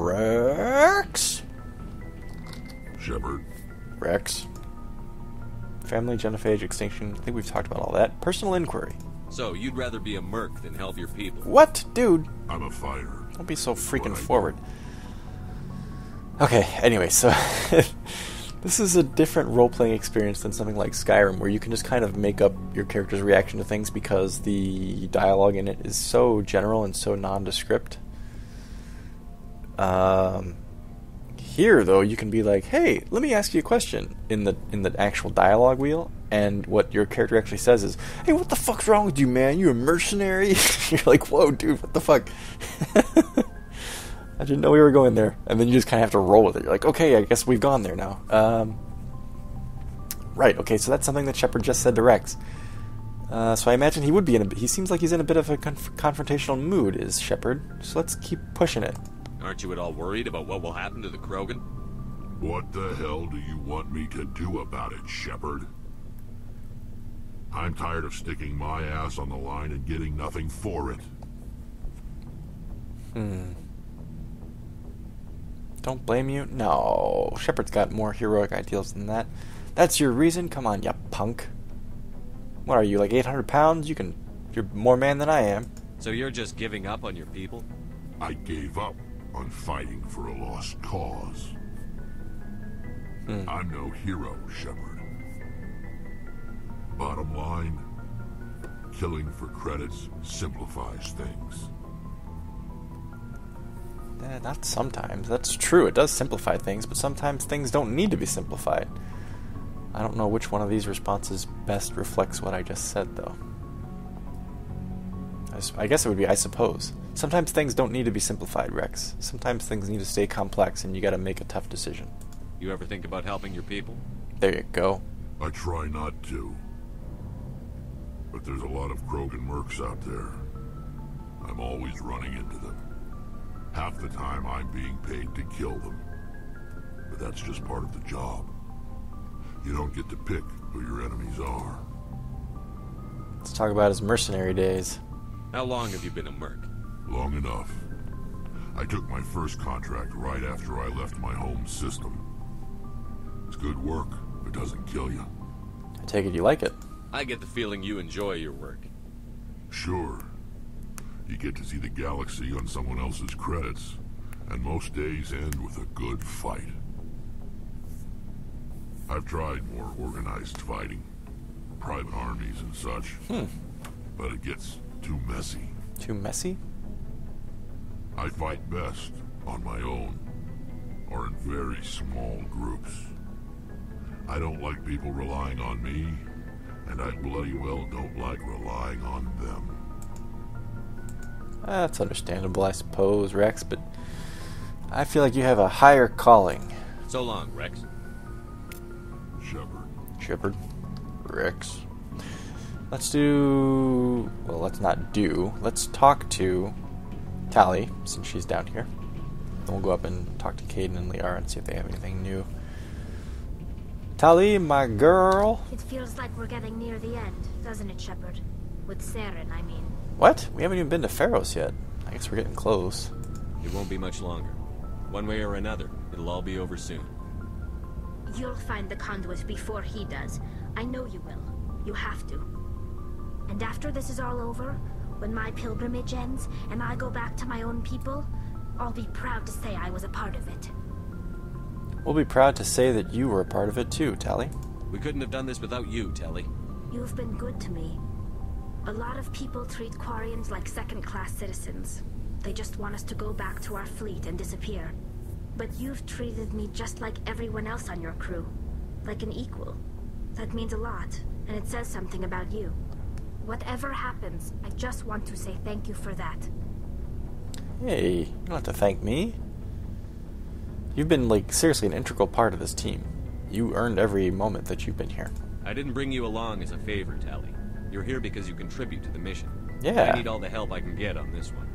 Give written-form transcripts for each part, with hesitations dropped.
Rex? Shepard. Rex. Family, genophage, extinction. I think we've talked about all that. Personal inquiry. So, you'd rather be a merc than help your people? What? Dude. I'm a fighter. Don't be so freaking forward. Okay, anyway, so this is a different role-playing experience than something like Skyrim, where you can just kind of make up your character's reaction to things because the dialogue in it is so general and so nondescript. Here, though, you can be like, "Hey, let me ask you a question" in the actual dialogue wheel, and what your character actually says is, "Hey, what the fuck's wrong with you, man? You a mercenary?" You're like, "Whoa, dude, what the fuck?" I didn't know we were going there. And then you just kind of have to roll with it. You're like, okay, I guess we've gone there now. Right, okay, so that's something that Shepard just said to Rex. So I imagine he would be he seems like he's in a bit of a confrontational mood, is Shepard. So let's keep pushing it. Aren't you at all worried about what will happen to the Krogan? What the hell do you want me to do about it, Shepard? I'm tired of sticking my ass on the line and getting nothing for it. Don't blame you? No. Shepard's got more heroic ideals than that. That's your reason? Come on, you punk. What are you, like 800 pounds? You're more man than I am. So you're just giving up on your people? I gave up on fighting for a lost cause. I'm no hero, Shepard. Bottom line, killing for credits simplifies things. Not sometimes. That's true. It does simplify things, but sometimes things don't need to be simplified. I don't know which one of these responses best reflects what I just said, though. I guess it would be, I suppose. Sometimes things don't need to be simplified, Rex. Sometimes things need to stay complex, and you gotta make a tough decision. You ever think about helping your people? There you go. I try not to. But there's a lot of Krogan mercs out there. I'm always running into them. Half the time I'm being paid to kill them. But that's just part of the job. You don't get to pick who your enemies are. Let's talk about his mercenary days. How long have you been a merc? Long enough. I took my first contract right after I left my home system. It's good work. It doesn't kill you. I take it you like it. I get the feeling you enjoy your work. Sure. You get to see the galaxy on someone else's credits, and most days end with a good fight. I've tried more organized fighting, private armies and such, but it gets too messy. Too messy? I fight best on my own, or in very small groups. I don't like people relying on me, and I bloody well don't like relying on them. That's understandable, I suppose, Rex, but I feel like you have a higher calling. So long, Rex. Shepard. Rex. Let's talk to Tali, since she's down here. Then we'll go up and talk to Kaidan and Liara and see if they have anything new. Tali, my girl. It feels like we're getting near the end, doesn't it, Shepard? With Saren, I mean. What? We haven't even been to Pharos yet. I guess we're getting close. It won't be much longer. One way or another, it'll all be over soon. You'll find the conduit before he does. I know you will. You have to. And after this is all over, when my pilgrimage ends and I go back to my own people, I'll be proud to say I was a part of it. We'll be proud to say that you were a part of it too, Tali. We couldn't have done this without you, Tali. You've been good to me. A lot of people treat Quarians like second-class citizens. They just want us to go back to our fleet and disappear. But you've treated me just like everyone else on your crew. Like an equal. That means a lot, and it says something about you. Whatever happens, I just want to say thank you for that. Hey, you don't have to thank me. You've been, seriously an integral part of this team. You earned every moment that you've been here. I didn't bring you along as a favor, Tali. You're here because you contribute to the mission. Yeah. I need all the help I can get on this one.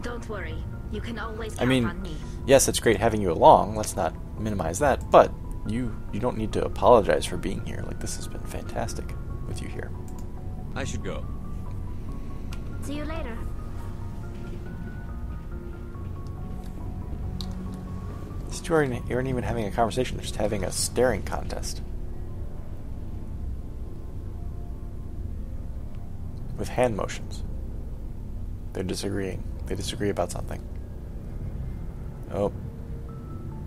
Don't worry. You can always count on me. Yes, it's great having you along. Let's not minimize that. But you don't need to apologize for being here. This has been fantastic with you here. I should go. See you later. two aren't even having a conversation. They're just having a staring contest. With hand motions. They're disagreeing. They disagree about something. Oh.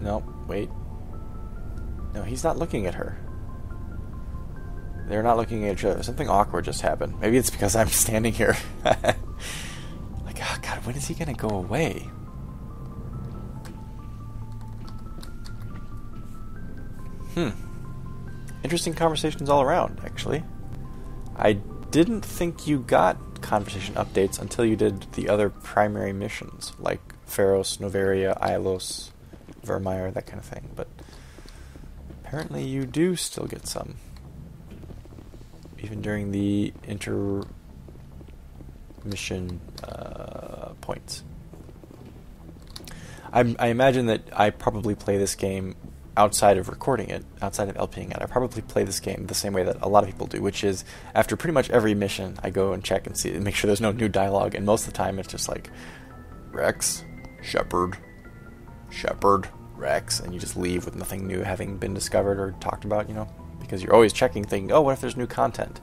No, wait. No, he's not looking at her. They're not looking at each other. Something awkward just happened. Maybe it's because I'm standing here. Like, oh god, when is he gonna go away? Interesting conversations all around, actually. I didn't think you got conversation updates until you did the other primary missions, like Pharos, Noveria, Ilos, Vermeer, that kind of thing, but apparently you do still get some. Even during the intermission points. I imagine that I probably play this game outside of recording it, outside of LPing it. I probably play this game the same way that a lot of people do, which is after pretty much every mission, I go and check and see and make sure there's no new dialogue, and most of the time it's just like Rex, Shepard, Rex, and you just leave with nothing new having been discovered or talked about, because you're always checking, thinking, oh, what if there's new content?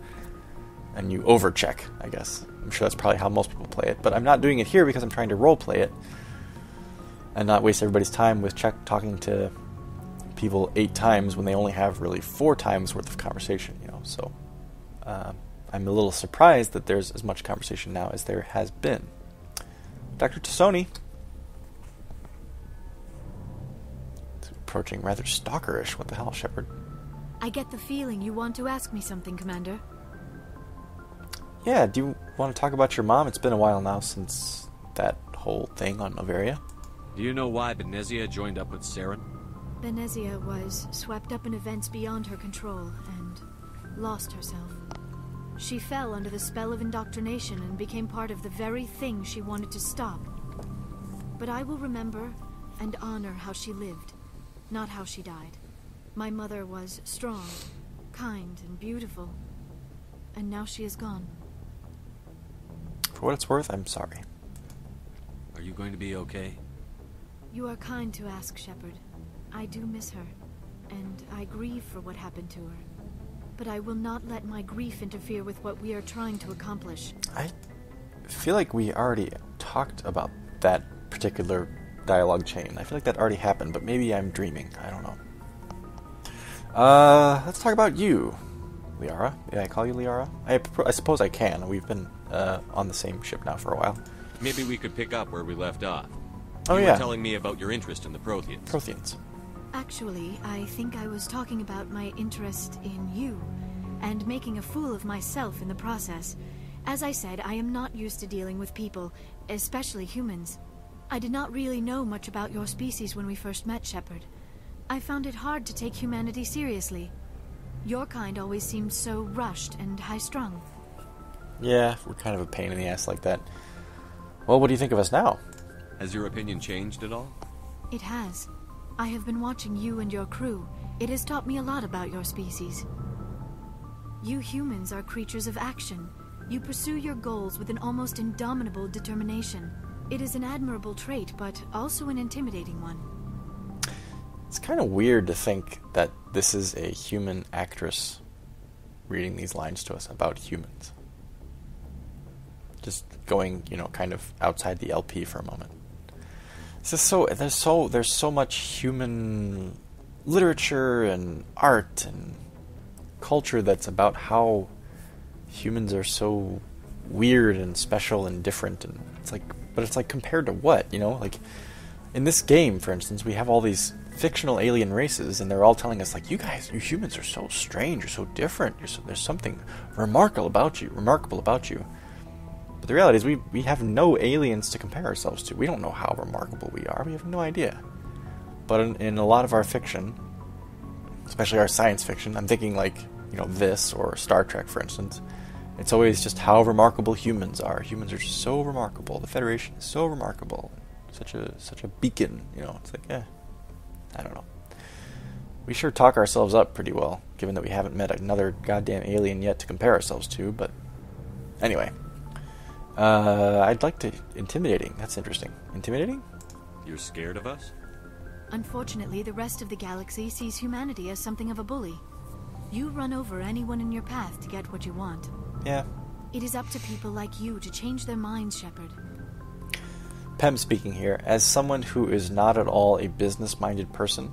And you overcheck, I guess. I'm sure that's probably how most people play it, but I'm not doing it here because I'm trying to roleplay it and not waste everybody's time with talking to people 8 times when they only have really 4 times worth of conversation, so I'm a little surprised that there's as much conversation now as there has been. Dr. Tassoni, it's approaching rather stalkerish. What the hell, Shepard? I get the feeling you want to ask me something, Commander. Yeah, do you want to talk about your mom? It's been a while now since that whole thing on Noveria. Do you know why Benezia joined up with Saren? Benezia was swept up in events beyond her control and lost herself. She fell under the spell of indoctrination and became part of the very thing she wanted to stop. But I will remember and honor how she lived, not how she died. My mother was strong, kind, and beautiful, and now she is gone. For what it's worth, I'm sorry. Are you going to be okay? You are kind to ask, Shepard. I do miss her, and I grieve for what happened to her. But I will not let my grief interfere with what we are trying to accomplish. I feel like we already talked about that particular dialogue chain. I feel like that already happened, but maybe I'm dreaming. I don't know. Let's talk about you, Liara. Yeah, I call you Liara? I suppose I can. We've been on the same ship now for a while. Maybe we could pick up where we left off. Oh, you yeah. were telling me about your interest in the Protheans. Protheans. Actually, I think I was talking about my interest in you, and making a fool of myself in the process. As I said, I am not used to dealing with people, especially humans. I did not really know much about your species when we first met, Shepard. I found it hard to take humanity seriously. Your kind always seemed so rushed and high-strung. Yeah, we're kind of a pain in the ass like that. Well, what do you think of us now? Has your opinion changed at all? It has. I have been watching you and your crew. It has taught me a lot about your species. You humans are creatures of action. You pursue your goals with an almost indomitable determination. It is an admirable trait, but also an intimidating one. It's kind of weird to think that this is a human actress reading these lines to us about humans. Just going, kind of outside the LP for a moment. It's just there's so much human literature and art and culture that's about how humans are so weird and special and different, and it's like compared to what, like in this game, for instance, we have all these fictional alien races, and they're all telling us, like, you humans are so strange, you're so different, there's something remarkable about you. But the reality is we have no aliens to compare ourselves to. We don't know how remarkable we are. We have no idea. But in a lot of our fiction, especially our science fiction, I'm thinking like, this or Star Trek, for instance, it's always just how remarkable humans are. Humans are just so remarkable. The Federation is so remarkable. Such a beacon, It's like, I don't know. We sure talk ourselves up pretty well, given that we haven't met another goddamn alien yet to compare ourselves to, but anyway. I'd like to... Intimidating. That's interesting. Intimidating? You're scared of us? Unfortunately, the rest of the galaxy sees humanity as something of a bully. You run over anyone in your path to get what you want. Yeah. It is up to people like you to change their minds, Shepard. Pem speaking here. As someone who is not at all a business-minded person,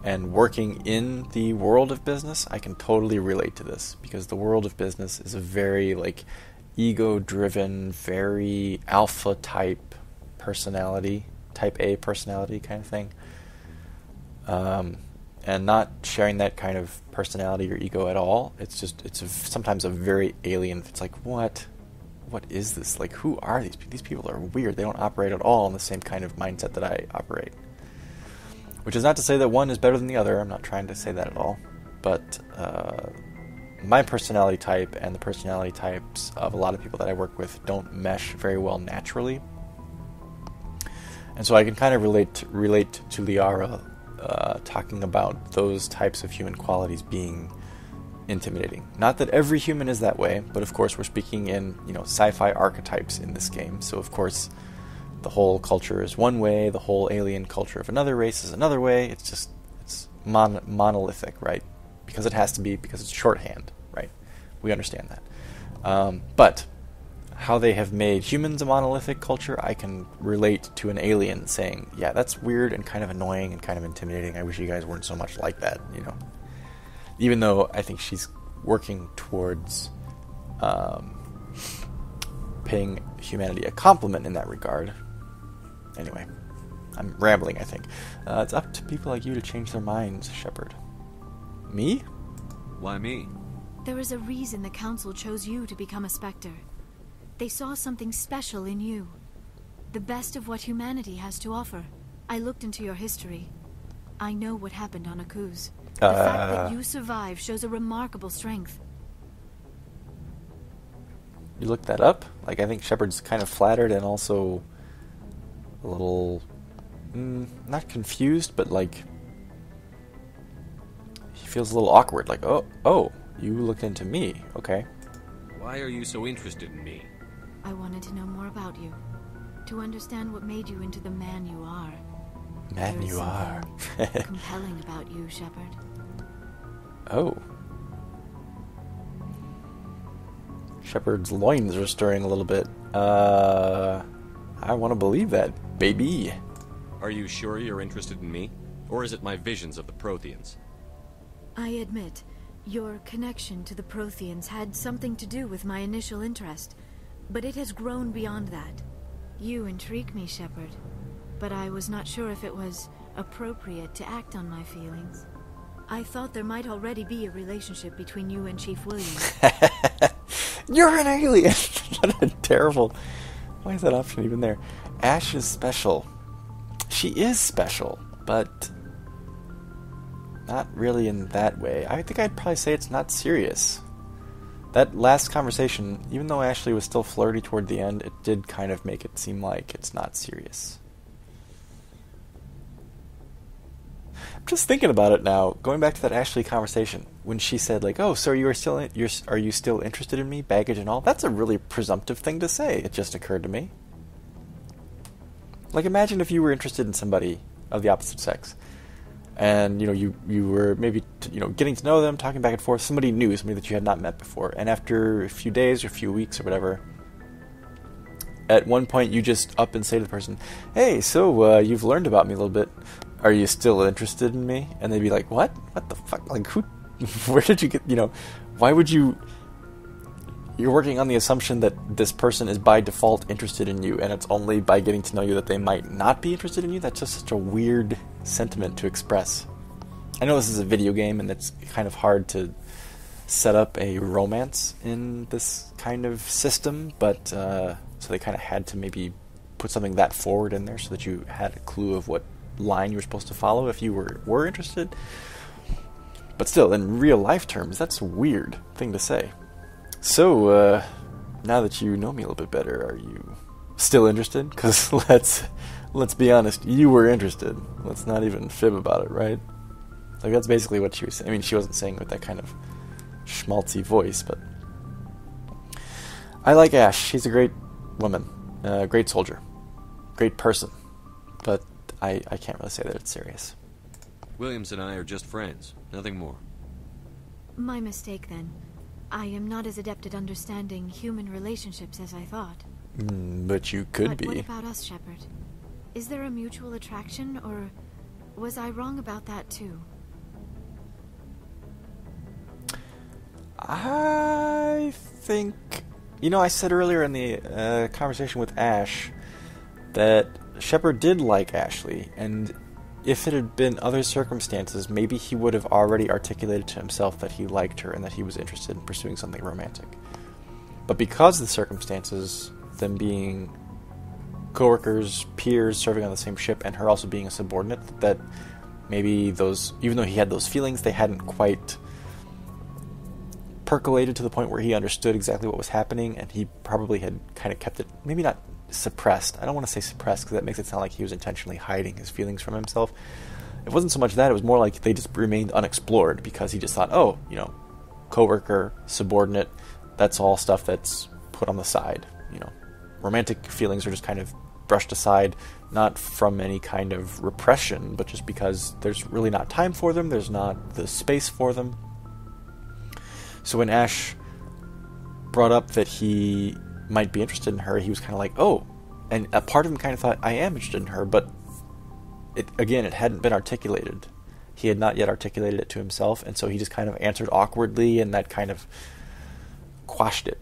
and working in the world of business, I can totally relate to this, because the world of business is a very, like, ego-driven, very alpha-type personality, type A personality kind of thing. And not sharing that kind of personality or ego at all, sometimes a very alien. It's like, what is this? Like, who are these? These people are weird. They don't operate at all in the same kind of mindset that I operate. Which is not to say that one is better than the other. I'm not trying to say that at all. But my personality type and the personality types of a lot of people that I work with don't mesh very well naturally. And so I can kind of relate to Liara talking about those types of human qualities being intimidating. Not that every human is that way, but of course we're speaking in, sci-fi archetypes in this game. So of course the whole culture is one way, the whole alien culture of another race is another way. It's monolithic, right? Because it has to be, because it's shorthand, right? We understand that. But how they have made humans a monolithic culture, I can relate to an alien saying, yeah, that's weird and kind of annoying and kind of intimidating. I wish you guys weren't so much like that, Even though I think she's working towards paying humanity a compliment in that regard. Anyway, I'm rambling, I think. It's up to people like you to change their minds, Shepard. Me? Why me? There is a reason the Council chose you to become a Spectre. They saw something special in you. The best of what humanity has to offer. I looked into your history. I know what happened on Akuz. The fact that you survived shows a remarkable strength. You looked that up? Like, I think Shepard's kind of flattered and also a little, not confused, but like, he feels a little awkward. Like, oh, you looked into me. Okay. Why are you so interested in me? I wanted to know more about you. To understand what made you into the man you are. Man you are. Compelling about you, Shepard. Oh. Shepard's loins are stirring a little bit. I want to believe that, baby. Are you sure you're interested in me? Or is it my visions of the Protheans? I admit, your connection to the Protheans had something to do with my initial interest, but it has grown beyond that. You intrigue me, Shepard, but I was not sure if it was appropriate to act on my feelings. I thought there might already be a relationship between you and Chief Williams. You're an alien! What a terrible... Why is that option even there? Ash is special. She is special, but not really in that way. I think I'd probably say it's not serious. That last conversation, even though Ashley was still flirty toward the end, it did kind of make it seem like it's not serious. I'm just thinking about it now, going back to that Ashley conversation, when she said, like, oh, so are you still interested in me, baggage and all? That's a really presumptive thing to say, it just occurred to me. Like, imagine if you were interested in somebody of the opposite sex, and, you were maybe, getting to know them, talking back and forth, somebody new, somebody that you had not met before, and after a few days or a few weeks or whatever, at one point you just up and say to the person, hey, so, you've learned about me a little bit, are you still interested in me? And they'd be like, what? What the fuck? Like, who, where did you get, why would you, you're working on the assumption that this person is by default interested in you, and it's only by getting to know you that they might not be interested in you? That's just such a weird sentiment to express. I know this is a video game, and it's kind of hard to set up a romance in this kind of system, but, so they kind of had to maybe put something that forward in there so that you had a clue of what line you were supposed to follow if you were interested. But still, in real life terms, that's a weird thing to say. So, now that you know me a little bit better, are you still interested? Because let's be honest, you were interested. Let's not even fib about it, right? Like, that's basically what she was saying. I mean, she wasn't saying it with that kind of schmaltzy voice, but I like Ash. She's a great woman, great soldier, great person. But I can't really say that it's serious. Williams and I are just friends, nothing more. My mistake, then. I am not as adept at understanding human relationships as I thought. But you could be. What about us, Shepard? Is there a mutual attraction, or was I wrong about that too? I think... I said earlier in the conversation with Ash that Shepard did like Ashley, and if it had been other circumstances, maybe he would have already articulated to himself that he liked her and that he was interested in pursuing something romantic. But because of the circumstances, them being coworkers, peers, serving on the same ship, and her also being a subordinate, that maybe those, even though he had those feelings, they hadn't quite percolated to the point where he understood exactly what was happening, and he probably had kind of kept it, maybe not suppressed. I don't want to say suppressed because that makes it sound like he was intentionally hiding his feelings from himself. It wasn't so much that, it was more like they just remained unexplored because he just thought, oh, coworker, subordinate, that's all stuff that's put on the side. Romantic feelings are just kind of brushed aside, not from any kind of repression, but just because there's really not time for them, there's not the space for them. So when Ash brought up that he might be interested in her, he was kind of like, oh, and a part of him kind of thought, I am interested in her, but it hadn't been articulated. He had not yet articulated it to himself, and so he just kind of answered awkwardly, and that kind of quashed it.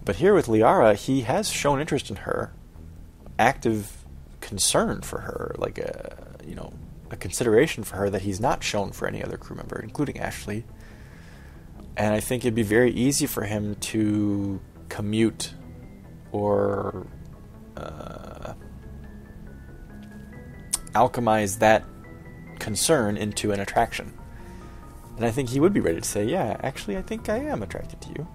But here with Liara, he has shown interest in her, active concern for her, like a consideration for her that he's not shown for any other crew member, including Ashley. And I think it'd be very easy for him to commute or alchemize that concern into an attraction. And I think he would be ready to say, yeah, actually, I think I am attracted to you.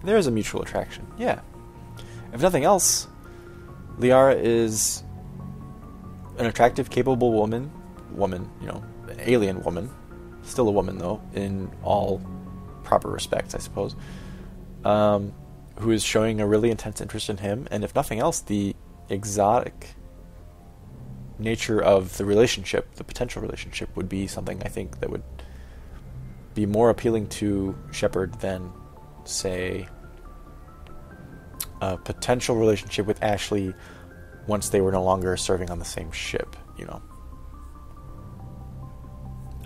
There is a mutual attraction, yeah. If nothing else, Liara is an attractive, capable woman, alien woman, still a woman though, in all proper respects, I suppose, who is showing a really intense interest in him, and if nothing else, the exotic nature of the relationship, the potential relationship, would be something I think that would be more appealing to Shepard than, say, a potential relationship with Ashley once they were no longer serving on the same ship,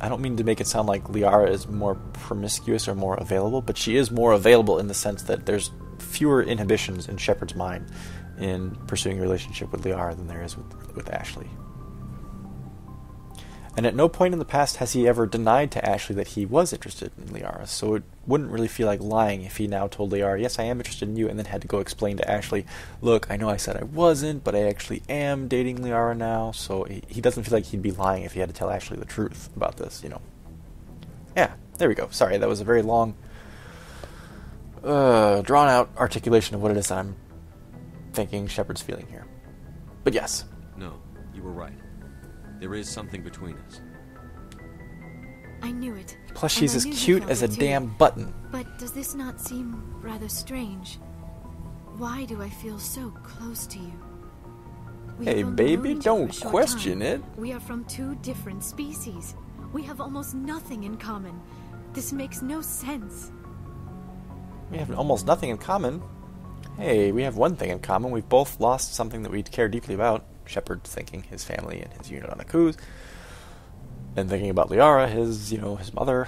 I don't mean to make it sound like Liara is more promiscuous or more available, but she is more available in the sense that there's fewer inhibitions in Shepard's mind in pursuing a relationship with Liara than there is with Ashley. And at no point in the past has he ever denied to Ashley that he was interested in Liara, so it wouldn't really feel like lying if he now told Liara, yes, I am interested in you, and then had to go explain to Ashley, look, I know I said I wasn't, but I actually am dating Liara now, so he doesn't feel like he'd be lying if he had to tell Ashley the truth about this, Yeah, there we go. Sorry, that was a very long, drawn-out articulation of what it is I'm thinking Shepard's feeling here. But yes. No, you were right. There is something between us. I knew it. Plus, she's as cute as a damn button. But does this not seem rather strange? Why do I feel so close to you? Hey, baby, don't question it. We are from two different species. We have almost nothing in common. This makes no sense. We have almost nothing in common. Hey, we have one thing in common. We've both lost something that we care deeply about. Shepard's thinking his family and his unit on Akuz. And thinking about Liara, his mother.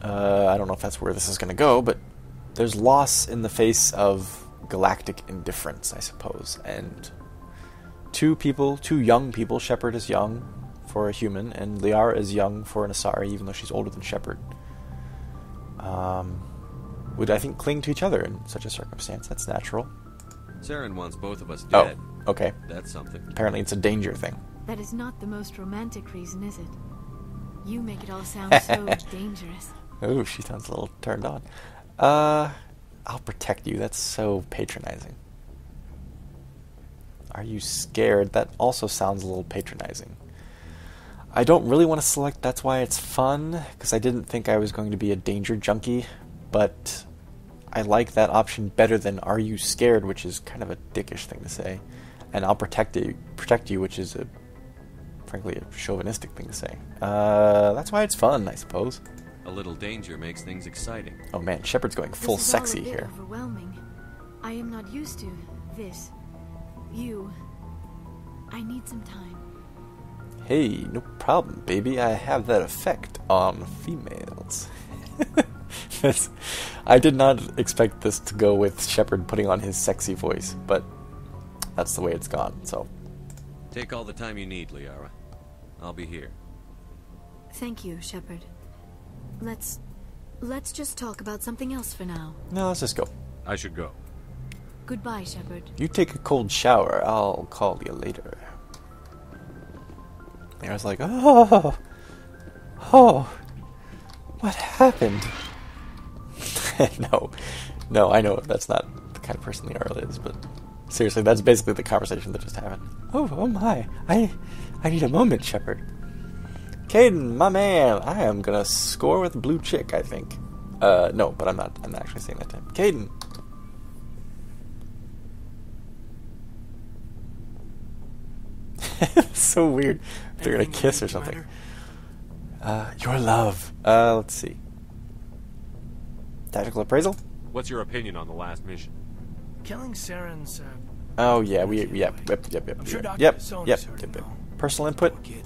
I don't know if that's where this is going to go, but there's loss in the face of galactic indifference, I suppose. And two young people, Shepard is young for a human, and Liara is young for an Asari, even though she's older than Shepard, would, I think, cling to each other in such a circumstance. That's natural. Saren wants both of us dead. Oh, okay. That's something. Apparently it's a danger thing. That is not the most romantic reason, is it? You make it all sound so dangerous. Ooh, she sounds a little turned on. I'll protect you. That's so patronizing. Are you scared? That also sounds a little patronizing. I don't really want to select That's Why It's Fun, because I didn't think I was going to be a danger junkie, but I like that option better than Are You Scared, which is kind of a dickish thing to say. and I'll protect you, which is frankly a chauvinistic thing to say. That's why it's fun, I suppose. A little danger makes things exciting. Oh man, Shepard's going full This is sexy all a bit here. overwhelming. I am not used to this. I need some time. Hey, no problem, baby. I have that effect on females. I did not expect this to go with Shepard putting on his sexy voice, but that's the way it's gone, so. Take all the time you need, Liara. I'll be here. Thank you, Shepard. Let's just talk about something else for now. No, let's just go. I should go. Goodbye, Shepard. You take a cold shower. I'll call you later. And I was like, oh, what happened? No, I know that's not the kind of person Liara is, but seriously, that's basically the conversation that just happened. Oh my, I need a moment, Shepard. Kaidan, my man, I am gonna score with blue chick, I think. No, but I'm not actually saying that to him. Kaidan. So weird. They're gonna kiss or something. Your love. Let's see. Tactical appraisal? What's your opinion on the last mission? Killing Saren's, Oh yeah, yep. I'm sure Dr. Yep. Sonis heard him, though. Personal input. Poor kid.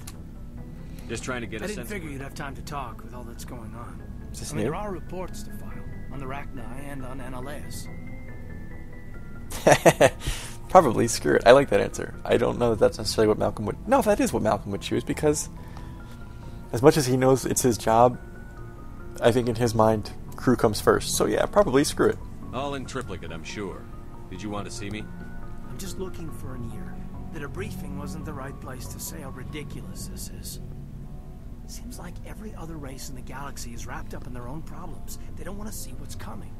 Just trying to get I a didn't sense. figure you'd have time to talk with all that's going on. Is this I mean, new? there are reports to file on the Rachni and on Annaleis. Probably, screw it. I like that answer. I don't know that that's necessarily what Malcolm would... No, that is what Malcolm would choose, because as much as he knows it's his job, I think in his mind, crew comes first. So yeah, probably screw it. All in triplicate, I'm sure. Did you want to see me? I'm just looking for an ear. The debriefing wasn't the right place to say how ridiculous this is. Seems like every other race in the galaxy is wrapped up in their own problems. They don't want to see what's coming.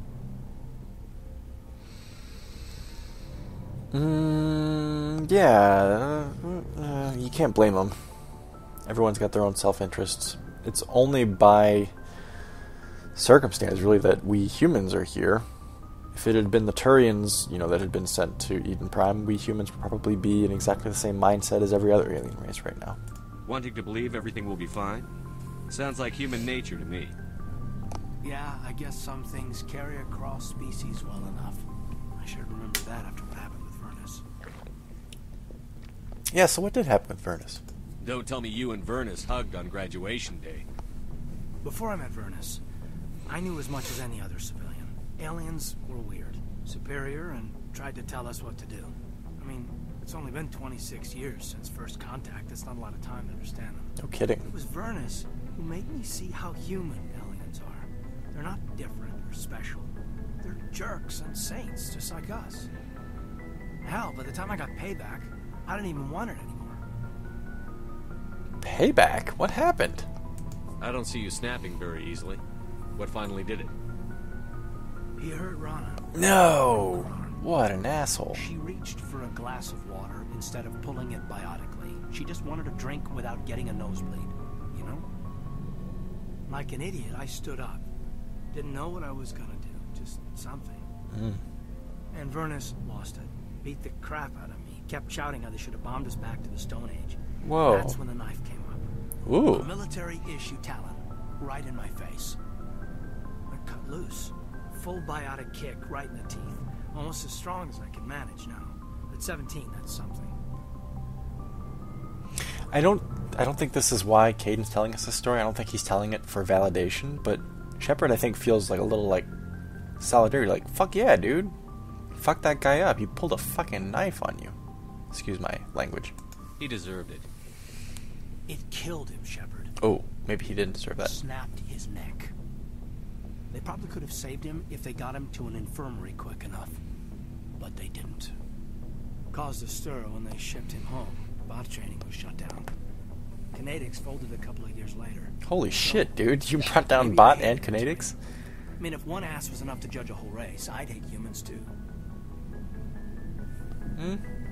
Yeah, you can't blame them. Everyone's got their own self-interests. It's only by circumstance, really, that we humans are here. If it had been the Turians, that had been sent to Eden Prime, we humans would probably be in exactly the same mindset as every other alien race right now. Wanting to believe everything will be fine? Sounds like human nature to me. Yeah, I guess some things carry across species well enough. I should remember that after what happened with Vernus. Yeah, so what did happen with Vernus? Don't tell me you and Vernus hugged on graduation day. Before I met Vernus, I knew as much as any other civilian. Aliens were weird, superior, and tried to tell us what to do. I mean, it's only been 26 years since first contact. That's not a lot of time to understand them. No kidding. It was Vernus who made me see how human aliens are. They're not different or special. They're jerks and saints, just like us. Hell, by the time I got payback, I didn't even want it anymore. Payback? What happened? I don't see you snapping very easily. What finally did it? He hurt Rana. No! What an asshole. She reached for a glass of water instead of pulling it biotically. She just wanted a drink without getting a nosebleed, you know? Like an idiot, I stood up. Didn't know what I was gonna do, just something. And Vernus lost it. Beat the crap out of me. Kept shouting how they should have bombed us back to the Stone Age. Whoa. That's when the knife came up. Ooh. A military-issue talon, right in my face. I cut loose. Full biotic kick right in the teeth. Almost as strong as I can manage now. At 17, that's something. I don't think this is why Kaidan's telling us this story. I don't think he's telling it for validation, but Shepard, I think, feels like a little, solidarity. Like, fuck yeah, dude. Fuck that guy up. He pulled a fucking knife on you. Excuse my language. He deserved it. It killed him, Shepard. Oh, maybe he didn't deserve that. Snapped his neck. They probably could have saved him if they got him to an infirmary quick enough. But they didn't. Caused a stir when they shipped him home. Bot training was shut down. Kinetics folded a couple of years later. Holy shit, dude. You brought down Bot and Kinetics? I mean, if one ass was enough to judge a whole race, I'd hate humans too.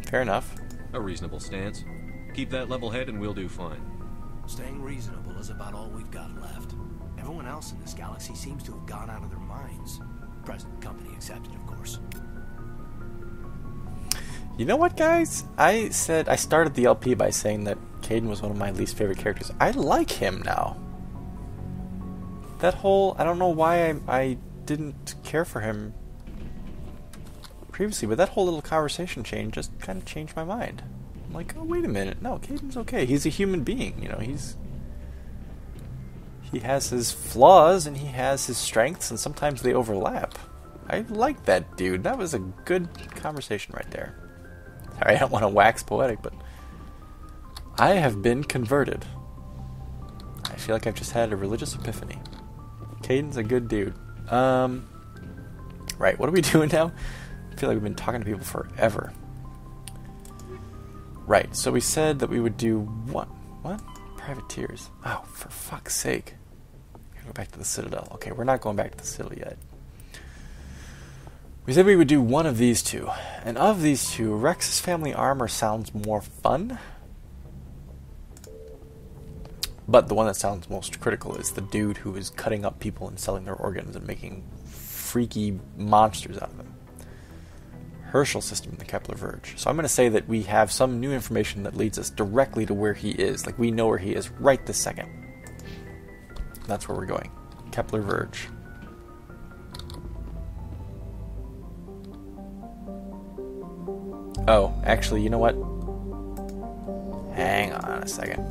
Fair enough. A reasonable stance. Keep that level head and we'll do fine. Staying reasonable is about all we've got left. Everyone else in this galaxy seems to have gone out of their minds. Present company accepted, of course. You know what, guys? I started the LP by saying that Kaidan was one of my least favorite characters. I like him now. That whole... I don't know why I didn't care for him previously, but that whole little conversation change just kind of changed my mind. I'm like, oh, wait a minute. No, Kaidan's okay. He's a human being, you know. He has his flaws and he has his strengths, and sometimes they overlap. I like that dude. That was a good conversation right there. Sorry, I don't want to wax poetic, but I have been converted. I feel like I've just had a religious epiphany. Kaidan's a good dude. Right, what are we doing now? I feel like we've been talking to people forever. Right, so we said that we would do what? Privateers. Oh, for fuck's sake. Go back to the Citadel. Okay, we're not going back to the Citadel yet. We said we would do one of these two. And of these two, Rex's family armor sounds more fun. But the one that sounds most critical is the dude who is cutting up people and selling their organs and making freaky monsters out of them. Herschel system in the Kepler Verge. So I'm going to say that we have some new information that leads us directly to where he is. Like, we know where he is right this second. That's where we're going. Kepler Verge. Oh, actually, you know what? Hang on a second.